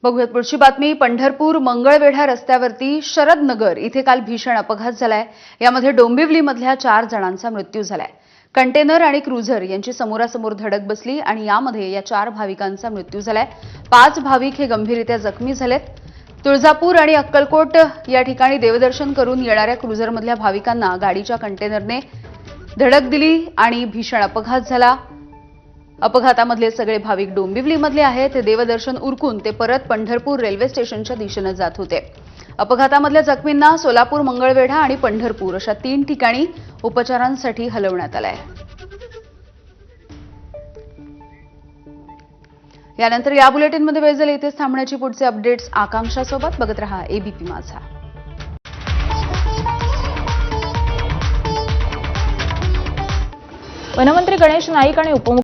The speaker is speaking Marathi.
बघूयात पुढची बातमी। पंढरपूर मंगळवेढा रस्त्यावरती शरदनगर इथे काल भीषण अपघात झालाय। यामध्ये डोंबिवलीमधल्या 4 जणांचा मृत्यू झालाय। कंटेनर आणि क्रुझर यांची समोरासमोर धडक बसली आणि यामध्ये या 4 भाविकांचा मृत्यू झालाय। 5 भाविक हे गंभीररीत्या जखमी झालेत। तुळजापूर आणि अक्कलकोट या ठिकाणी देवदर्शन करून येणाऱ्या क्रुझरमधल्या भाविकांना गाडीच्या कंटेनरने धडक दिली आणि भीषण अपघात झाला। अपघातामधले सगळे भाविक डोंबिवलीमधले आहेत। ते देवदर्शन उरकून ते परत पंढरपूर रेल्वे स्टेशनच्या दिशेने जात होते। अपघातामधल्या जखमींना सोलापूर, मंगळवेढा आणि पंढरपूर अशा 3 ठिकाणी उपचारांसाठी हलवण्यात आलंय। यानंतर या बुलेटिनमध्ये वेळ झाली इथेच थांबण्याची। पुढचे अपडेट्स आकांक्षा सोबत बघत रहा एबीपी माझा। वनमंत्री गणेश नाईक आणि